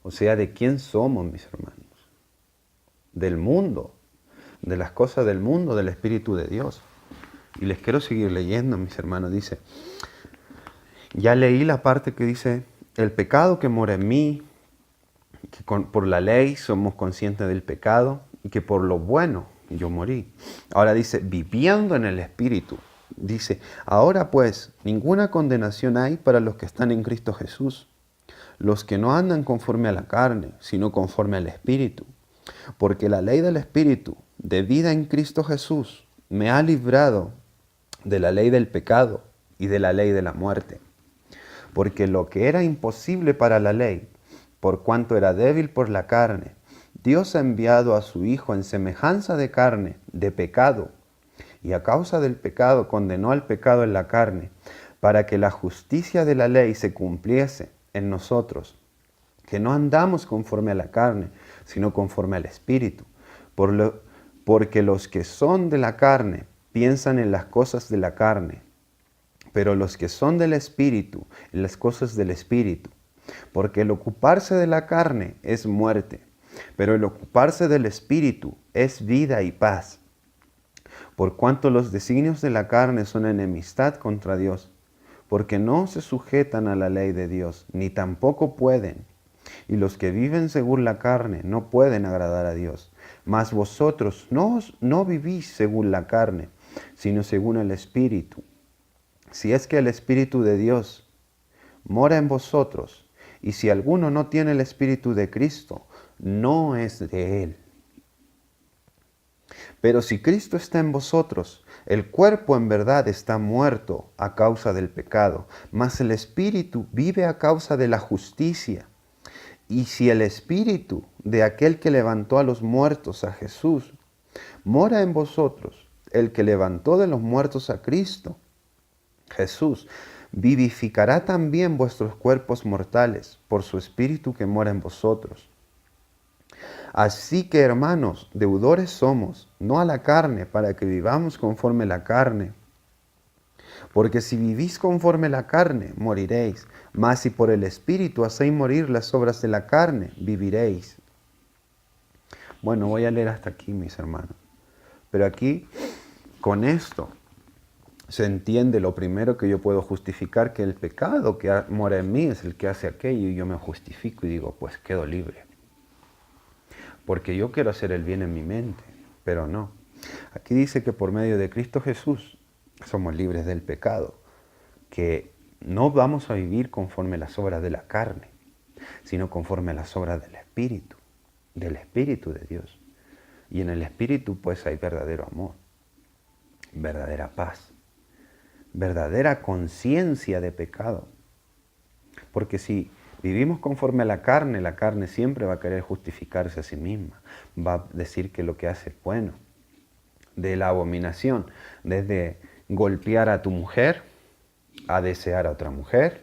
O sea, ¿de quién somos, mis hermanos? Del mundo, de las cosas del mundo, del Espíritu de Dios. Y les quiero seguir leyendo, mis hermanos. Dice, ya leí la parte que dice, el pecado que mora en mí, que por la ley somos conscientes del pecado y que por lo bueno yo morí. Ahora dice, viviendo en el Espíritu. Dice, ahora pues, ninguna condenación hay para los que están en Cristo Jesús, los que no andan conforme a la carne, sino conforme al Espíritu. Porque la ley del Espíritu, de vida en Cristo Jesús, me ha librado de la ley del pecado y de la ley de la muerte. Porque lo que era imposible para la ley, por cuanto era débil por la carne, Dios ha enviado a su Hijo en semejanza de carne, de pecado, y a causa del pecado condenó al pecado en la carne, para que la justicia de la ley se cumpliese en nosotros, que no andamos conforme a la carne, sino conforme al Espíritu. Porque los que son de la carne piensan en las cosas de la carne, pero los que son del Espíritu, en las cosas del Espíritu. Porque el ocuparse de la carne es muerte, pero el ocuparse del Espíritu es vida y paz. Por cuanto los designios de la carne son enemistad contra Dios, porque no se sujetan a la ley de Dios, ni tampoco pueden. Y los que viven según la carne no pueden agradar a Dios. Mas vosotros no vivís según la carne, sino según el Espíritu. Si es que el Espíritu de Dios mora en vosotros, y si alguno no tiene el Espíritu de Cristo, no es de Él. Pero si Cristo está en vosotros, el cuerpo en verdad está muerto a causa del pecado, mas el Espíritu vive a causa de la justicia. Y si el Espíritu de aquel que levantó a los muertos, a Jesús, mora en vosotros, el que levantó de los muertos a Cristo, Jesús, vivificará también vuestros cuerpos mortales por su Espíritu que mora en vosotros. Así que, hermanos, deudores somos, no a la carne, para que vivamos conforme la carne. Porque si vivís conforme la carne, moriréis. Mas si por el Espíritu hacéis morir las obras de la carne, viviréis. Bueno, voy a leer hasta aquí, mis hermanos. Pero aquí, con esto, se entiende lo primero que yo puedo justificar, que el pecado que mora en mí es el que hace aquello, y yo me justifico y digo, pues quedo libre. Porque yo quiero hacer el bien en mi mente, pero no. Aquí dice que por medio de Cristo Jesús somos libres del pecado, que no vamos a vivir conforme a las obras de la carne, sino conforme a las obras del Espíritu de Dios. Y en el Espíritu pues hay verdadero amor, verdadera paz, verdadera conciencia de pecado. Porque si vivimos conforme a la carne siempre va a querer justificarse a sí misma. Va a decir que lo que hace es bueno. De la abominación, desde golpear a tu mujer, a desear a otra mujer,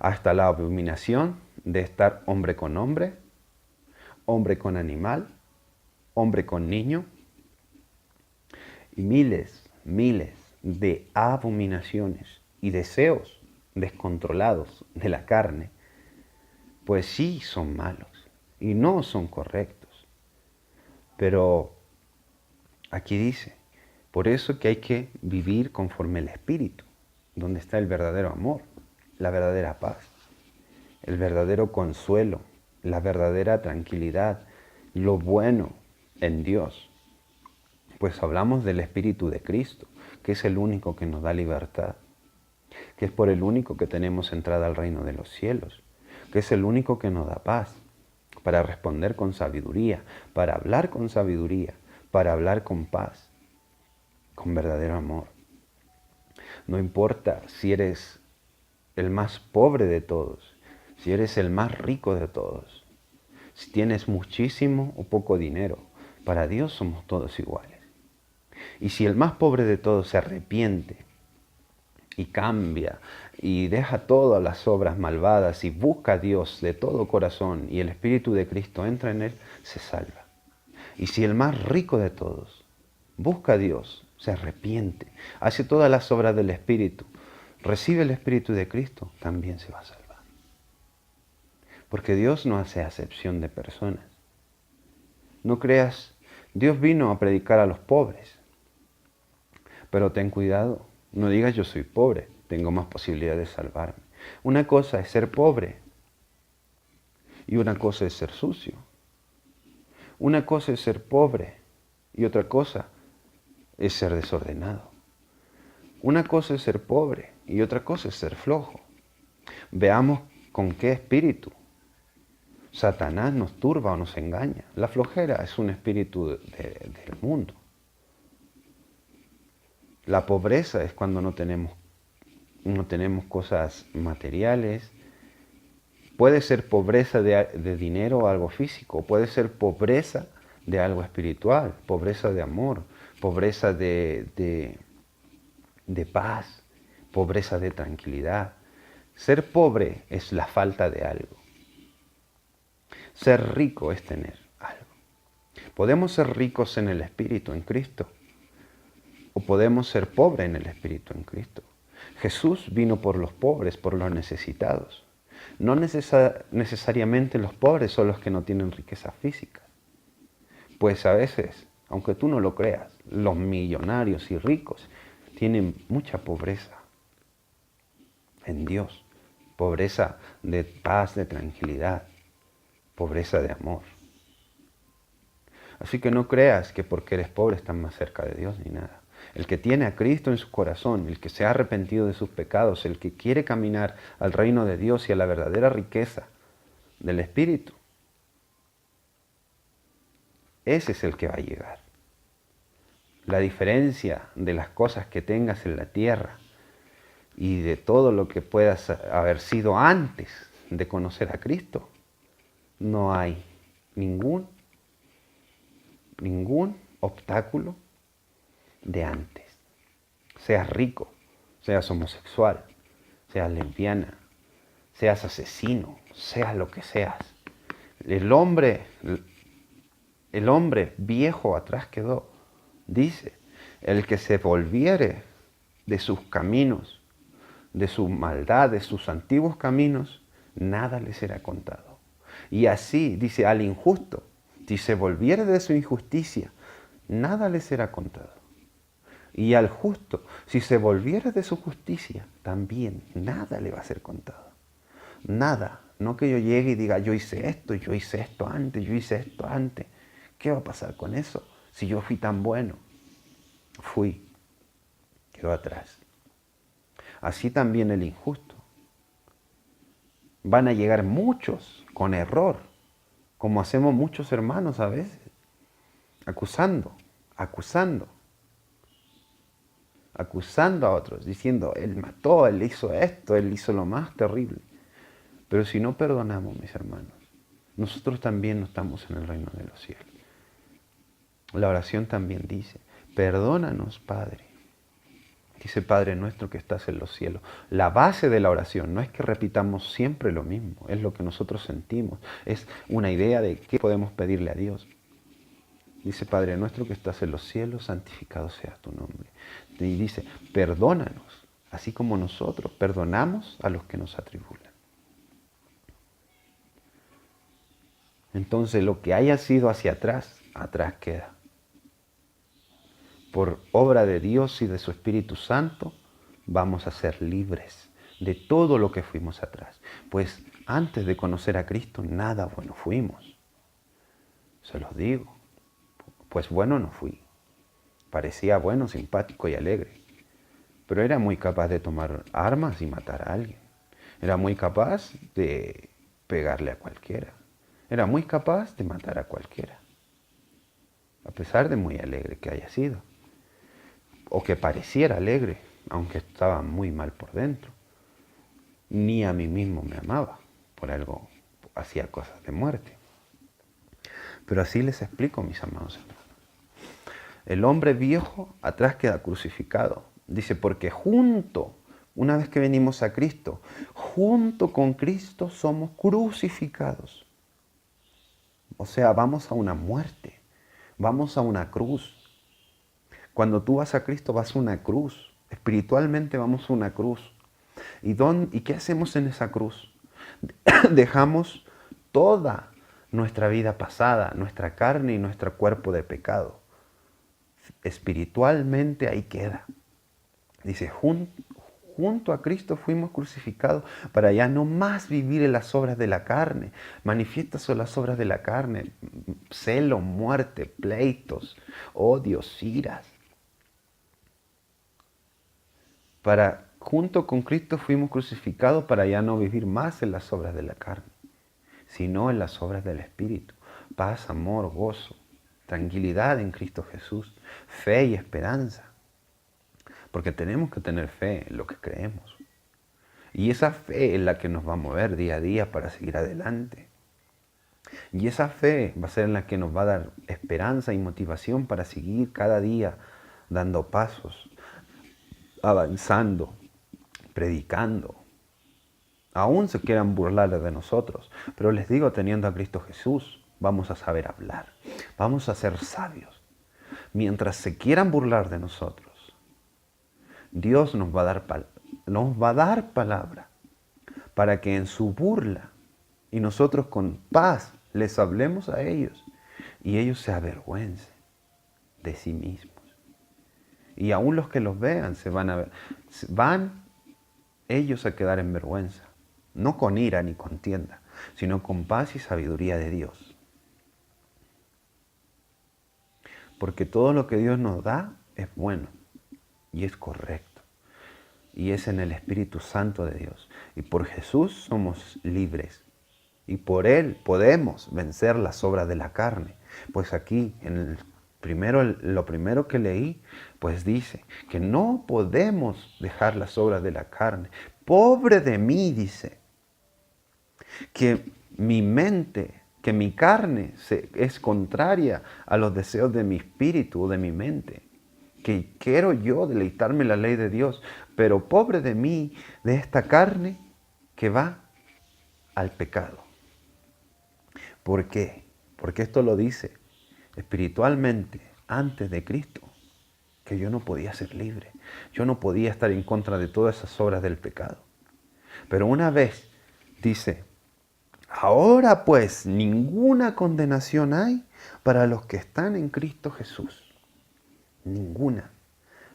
hasta la abominación de estar hombre con animal, hombre con niño, y miles de abominaciones y deseos descontrolados de la carne, pues sí son malos y no son correctos. Pero aquí dice, por eso que hay que vivir conforme el Espíritu, donde está el verdadero amor, la verdadera paz, el verdadero consuelo, la verdadera tranquilidad, lo bueno en Dios. Pues hablamos del Espíritu de Cristo, que es el único que nos da libertad, que es por el único que tenemos entrada al reino de los cielos, que es el único que nos da paz, para responder con sabiduría, para hablar con sabiduría, para hablar con paz, con verdadero amor. No importa si eres el más pobre de todos, si eres el más rico de todos, si tienes muchísimo o poco dinero, para Dios somos todos iguales. Y si el más pobre de todos se arrepiente y cambia y deja todas las obras malvadas y busca a Dios de todo corazón y el Espíritu de Cristo entra en él, se salva. Y si el más rico de todos busca a Dios, se arrepiente, hace todas las obras del Espíritu, recibe el Espíritu de Cristo, también se va a salvar. Porque Dios no hace acepción de personas. No creas, Dios vino a predicar a los pobres. Pero ten cuidado, no digas yo soy pobre, tengo más posibilidad de salvarme. Una cosa es ser pobre y una cosa es ser sucio. Una cosa es ser pobre y otra cosa es ser desordenado. Una cosa es ser pobre y otra cosa es ser flojo. Veamos con qué espíritu Satanás nos turba o nos engaña. La flojera es un espíritu del mundo. La pobreza es cuando no tenemos cosas materiales. Puede ser pobreza de dinero o algo físico, puede ser pobreza de algo espiritual, pobreza de amor, pobreza de paz, pobreza de tranquilidad. Ser pobre es la falta de algo. Ser rico es tener algo. Podemos ser ricos en el Espíritu, en Cristo, o podemos ser pobres en el Espíritu, en Cristo. Jesús vino por los pobres, por los necesitados. No necesariamente los pobres son los que no tienen riqueza física. Pues a veces, aunque tú no lo creas, los millonarios y ricos tienen mucha pobreza en Dios. Pobreza de paz, de tranquilidad, pobreza de amor. Así que no creas que porque eres pobre estás más cerca de Dios ni nada. El que tiene a Cristo en su corazón, el que se ha arrepentido de sus pecados, el que quiere caminar al reino de Dios y a la verdadera riqueza del Espíritu, ese es el que va a llegar. La diferencia de las cosas que tengas en la tierra y de todo lo que puedas haber sido antes de conocer a Cristo, no hay ningún obstáculo de antes. Seas rico, seas homosexual, seas lesbiana, seas asesino, seas lo que seas. El hombre viejo atrás quedó. Dice, el que se volviere de sus caminos, de su maldad, de sus antiguos caminos, nada le será contado. Y así, dice, al injusto, si se volviere de su injusticia, nada le será contado. Y al justo, si se volviere de su justicia, también nada le va a ser contado. Nada. No que yo llegue y diga, yo hice esto antes, yo hice esto antes. ¿Qué va a pasar con eso? Si yo fui tan bueno. Quedó atrás. Así también el injusto. Van a llegar muchos con error, como hacemos muchos hermanos a veces, acusando a otros, diciendo, él mató, él hizo esto, él hizo lo más terrible. Pero si no perdonamos, mis hermanos, nosotros también no estamos en el reino de los cielos. La oración también dice, perdónanos, Padre. Dice, Padre nuestro que estás en los cielos. La base de la oración no es que repitamos siempre lo mismo, es lo que nosotros sentimos, es una idea de qué podemos pedirle a Dios. Dice, Padre nuestro que estás en los cielos, santificado sea tu nombre. Y dice, perdónanos, así como nosotros perdonamos a los que nos atribulan. Entonces, lo que haya sido hacia atrás, atrás queda. Por obra de Dios y de su Espíritu Santo, vamos a ser libres de todo lo que fuimos atrás. Pues antes de conocer a Cristo, nada bueno fuimos. Se los digo. Pues bueno no fui. Parecía bueno, simpático y alegre. Pero era muy capaz de tomar armas y matar a alguien. Era muy capaz de pegarle a cualquiera. Era muy capaz de matar a cualquiera. A pesar de muy alegre que haya sido. O que pareciera alegre, aunque estaba muy mal por dentro. Ni a mí mismo me amaba. Por algo hacía cosas de muerte. Pero así les explico, mis amados hermanos. El hombre viejo atrás queda crucificado. Dice, porque una vez que venimos a Cristo, junto con Cristo somos crucificados. O sea, vamos a una muerte, vamos a una cruz. Cuando tú vas a Cristo vas a una cruz. Espiritualmente vamos a una cruz. ¿Y qué hacemos en esa cruz? Dejamos toda nuestra vida pasada, nuestra carne y nuestro cuerpo de pecado. Espiritualmente ahí queda. Dice, junto a Cristo fuimos crucificados para ya no más vivir en las obras de la carne. Manifiestas son las obras de la carne: celo, muerte, pleitos, odios, iras. Junto con Cristo fuimos crucificados para ya no vivir más en las obras de la carne, sino en las obras del Espíritu. Paz, amor, gozo, tranquilidad en Cristo Jesús, fe y esperanza. Porque tenemos que tener fe en lo que creemos. Y esa fe es la que nos va a mover día a día para seguir adelante. Y esa fe va a ser la que nos va a dar esperanza y motivación para seguir cada día dando pasos, avanzando, predicando. Aún se quieran burlar de nosotros, pero les digo, teniendo a Cristo Jesús, vamos a saber hablar, vamos a ser sabios. Mientras se quieran burlar de nosotros, Dios nos va a dar palabra para que en su burla y nosotros con paz les hablemos a ellos y ellos se avergüencen de sí mismos. Y aún los que los vean van ellos a quedar en vergüenza, no con ira ni contienda, sino con paz y sabiduría de Dios. Porque todo lo que Dios nos da es bueno y es correcto. Y es en el Espíritu Santo de Dios. Y por Jesús somos libres. Y por Él podemos vencer las obras de la carne. Pues aquí, lo primero que leí, pues dice que no podemos dejar las obras de la carne. Pobre de mí, dice, que mi mente, que mi carne es contraria a los deseos de mi espíritu o de mi mente. Que quiero yo deleitarme en la ley de Dios, pero pobre de mí, de esta carne que va al pecado. ¿Por qué? Porque esto lo dice espiritualmente antes de Cristo, que yo no podía ser libre. Yo no podía estar en contra de todas esas obras del pecado. Pero una vez dice, ahora pues ninguna condenación hay para los que están en Cristo Jesús. Ninguna.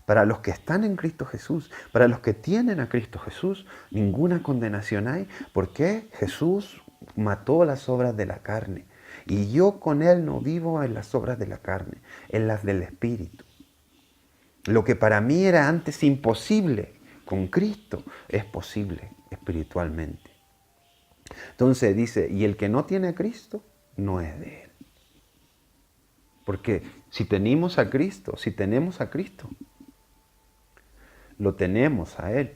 Para los que están en Cristo Jesús, para los que tienen a Cristo Jesús, ninguna condenación hay, porque Jesús mató las obras de la carne. Y yo con Él no vivo en las obras de la carne, en las del Espíritu. Lo que para mí era antes imposible, con Cristo es posible espiritualmente. Entonces dice, y el que no tiene a Cristo, no es de Él. Porque si tenemos a Cristo, lo tenemos a Él.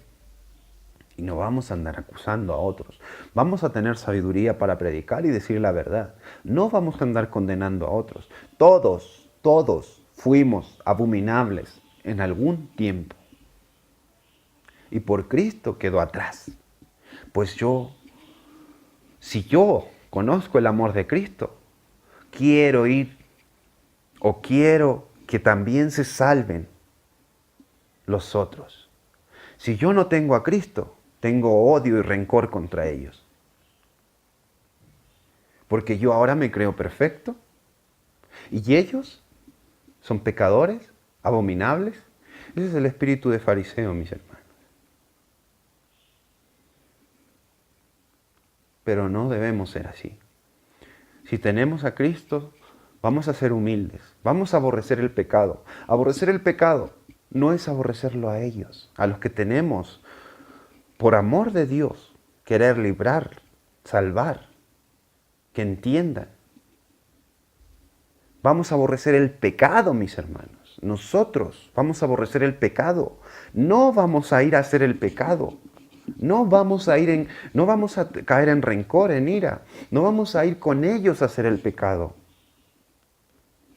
Y no vamos a andar acusando a otros. Vamos a tener sabiduría para predicar y decir la verdad. No vamos a andar condenando a otros. Todos fuimos abominables en algún tiempo. Y por Cristo quedó atrás. Pues si yo conozco el amor de Cristo, quiero ir o quiero que también se salven los otros. Si yo no tengo a Cristo, tengo odio y rencor contra ellos. Porque yo ahora me creo perfecto y ellos son pecadores, abominables. Ese es el espíritu de fariseo, mis hermanos. Pero no debemos ser así. Si tenemos a Cristo, vamos a ser humildes, vamos a aborrecer el pecado. Aborrecer el pecado no es aborrecerlo a ellos, a los que tenemos, por amor de Dios, querer librar, salvar, que entiendan. Vamos a aborrecer el pecado, mis hermanos. Nosotros vamos a aborrecer el pecado. No vamos a ir a hacer el pecado. No vamos a caer en rencor, en ira. No vamos a ir con ellos a hacer el pecado.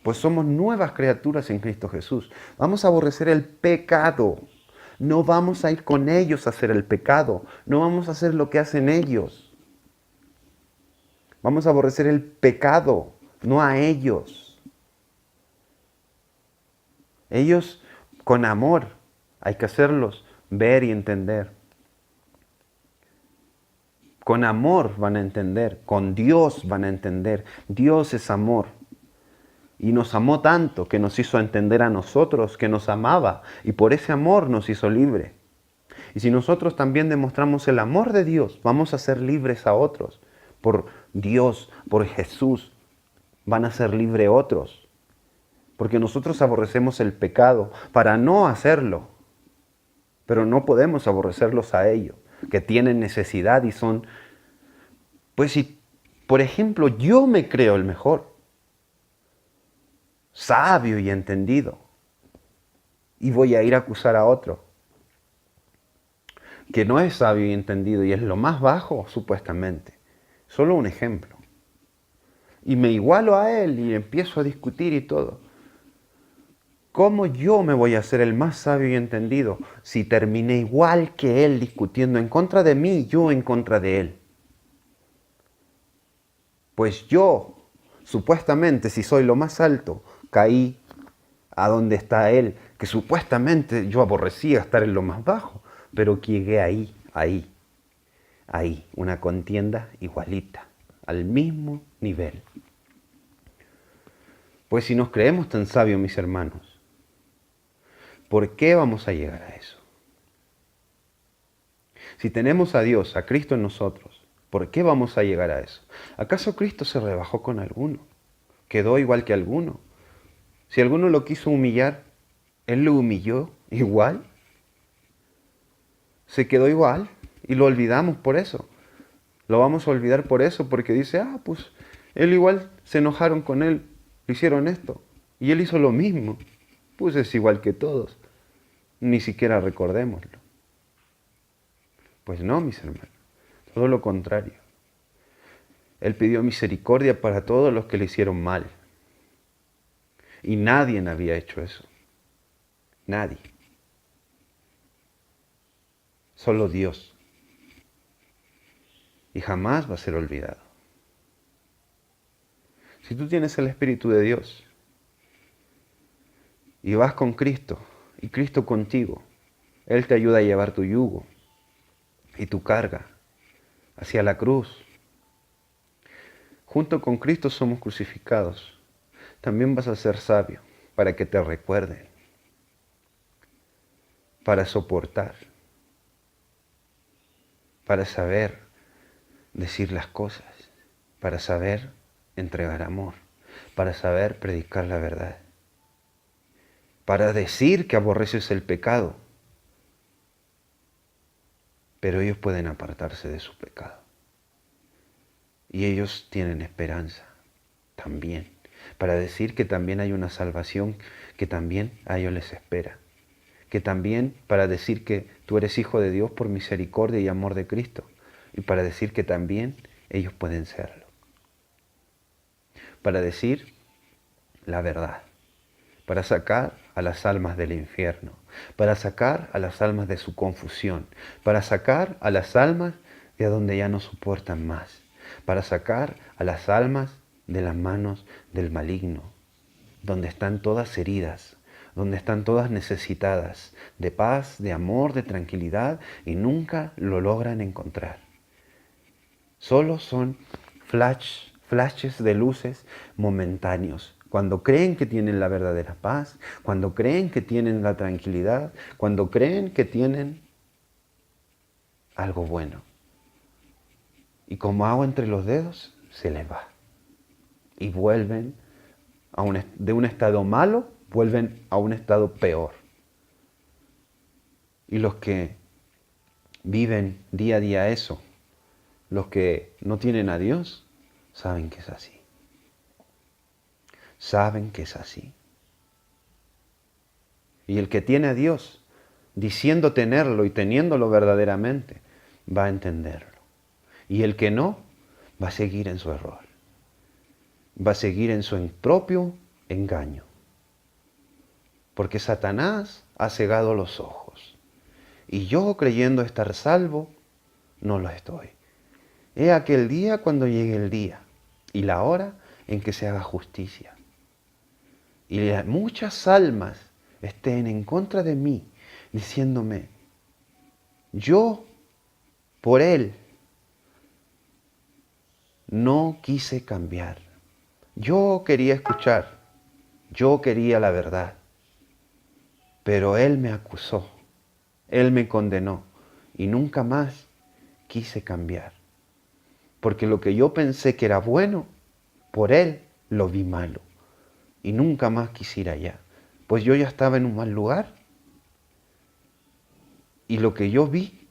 Pues somos nuevas criaturas en Cristo Jesús. Vamos a aborrecer el pecado. No vamos a ir con ellos a hacer el pecado. No vamos a hacer lo que hacen ellos. Vamos a aborrecer el pecado, no a ellos. Ellos, con amor, hay que hacerlos ver y entender. Con amor van a entender, con Dios van a entender. Dios es amor. Y nos amó tanto que nos hizo entender a nosotros que nos amaba y por ese amor nos hizo libre. Y si nosotros también demostramos el amor de Dios, vamos a ser libres a otros. Por Dios, por Jesús, van a ser libres otros. Porque nosotros aborrecemos el pecado para no hacerlo. Pero no podemos aborrecerlos a ellos, que tienen necesidad y son... Pues si, por ejemplo, yo me creo el mejor, sabio y entendido, y voy a ir a acusar a otro, que no es sabio y entendido y es lo más bajo, supuestamente. Solo un ejemplo. Y me igualo a él y empiezo a discutir y todo. ¿Cómo yo me voy a hacer el más sabio y entendido si terminé igual que él discutiendo en contra de mí y yo en contra de él? Pues yo, supuestamente, si soy lo más alto, caí a donde está él, que supuestamente yo aborrecía estar en lo más bajo, pero llegué ahí, una contienda igualita, al mismo nivel. Pues si nos creemos tan sabios, mis hermanos, ¿por qué vamos a llegar a eso? Si tenemos a Dios, a Cristo en nosotros, ¿por qué vamos a llegar a eso? ¿Acaso Cristo se rebajó con alguno? ¿Quedó igual que alguno? Si alguno lo quiso humillar, Él lo humilló igual. Se quedó igual y lo olvidamos por eso. Lo vamos a olvidar por eso, porque dice, pues Él igual se enojaron con Él, le hicieron esto. Y Él hizo lo mismo. Pues es igual que todos. Ni siquiera recordémoslo. Pues no, mis hermanos. Todo lo contrario. Él pidió misericordia para todos los que le hicieron mal. Y nadie había hecho eso. Nadie. Solo Dios. Y jamás va a ser olvidado. Si tú tienes el Espíritu de Dios y vas con Cristo y Cristo contigo, Él te ayuda a llevar tu yugo y tu carga hacia la cruz. Junto con Cristo somos crucificados. También vas a ser sabio para que te recuerden, para soportar, para saber decir las cosas, para saber entregar amor, para saber predicar la verdad, para decir que aborreces el pecado, pero ellos pueden apartarse de su pecado. Y ellos tienen esperanza también, para decir que también hay una salvación que también a ellos les espera, que también para decir que tú eres hijo de Dios por misericordia y amor de Cristo, y para decir que también ellos pueden serlo. Para decir la verdad, para sacar a las almas del infierno, para sacar a las almas de su confusión, para sacar a las almas de donde ya no soportan más, para sacar a las almas de las manos del maligno, donde están todas heridas, donde están todas necesitadas de paz, de amor, de tranquilidad y nunca lo logran encontrar. Solo son flashes de luces momentáneos. Cuando creen que tienen la verdadera paz, cuando creen que tienen la tranquilidad, cuando creen que tienen algo bueno. Y como agua entre los dedos, se les va. Y vuelven de un estado malo, vuelven a un estado peor. Y los que viven día a día eso, los que no tienen a Dios, saben que es así. Saben que es así. Y el que tiene a Dios, diciendo tenerlo y teniéndolo verdaderamente, va a entenderlo. Y el que no, va a seguir en su error. Va a seguir en su propio engaño. Porque Satanás ha cegado los ojos. Y yo, creyendo estar salvo, no lo estoy. He aquel día cuando llegue el día y la hora en que se haga justicia. Y muchas almas estén en contra de mí, diciéndome, yo, por él, No quise cambiar. Yo quería escuchar. Yo quería la verdad. Pero Él me acusó. Él me condenó. Y nunca más quise cambiar. Porque lo que yo pensé que era bueno, por Él lo vi malo. Y nunca más quise ir allá. Pues yo ya estaba en un mal lugar. Y lo que yo vi,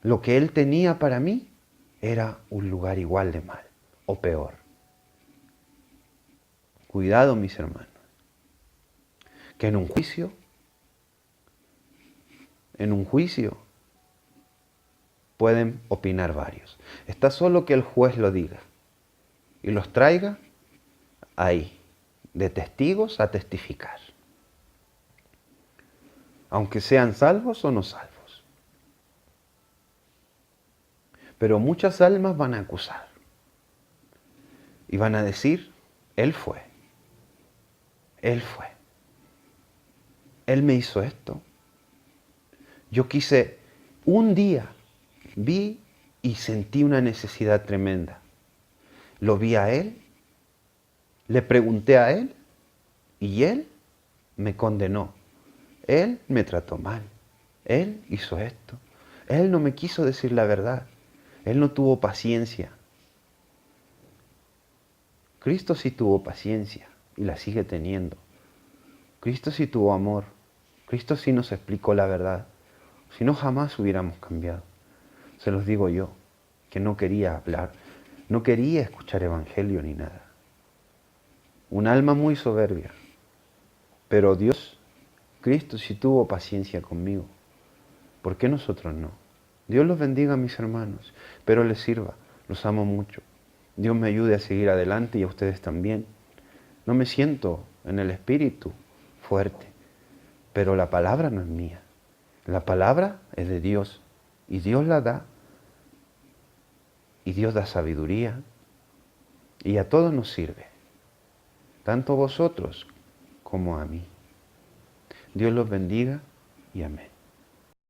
lo que Él tenía para mí, era un lugar igual de mal o peor. Cuidado, mis hermanos, que en un juicio pueden opinar varios. Está solo que el juez lo diga y los traiga ahí, de testigos a testificar, aunque sean salvos o no salvos. Pero muchas almas van a acusar y van a decir, Él fue, Él me hizo esto. Yo quise, un día vi y sentí una necesidad tremenda. Lo vi a Él, le pregunté a Él y Él me condenó. Él me trató mal. Él hizo esto. Él no me quiso decir la verdad. Él no tuvo paciencia. Cristo sí tuvo paciencia y la sigue teniendo. Cristo sí tuvo amor. Cristo sí nos explicó la verdad. Si no, jamás hubiéramos cambiado. Se los digo yo, que no quería hablar, no quería escuchar evangelio ni nada. Un alma muy soberbia. Pero Dios, Cristo sí tuvo paciencia conmigo. ¿Por qué nosotros no? Dios los bendiga, mis hermanos, pero les sirva. Los amo mucho. Dios me ayude a seguir adelante y a ustedes también. No me siento en el espíritu fuerte, pero la palabra no es mía. La palabra es de Dios y Dios la da. Y Dios da sabiduría y a todos nos sirve, tanto a vosotros como a mí. Dios los bendiga y amén.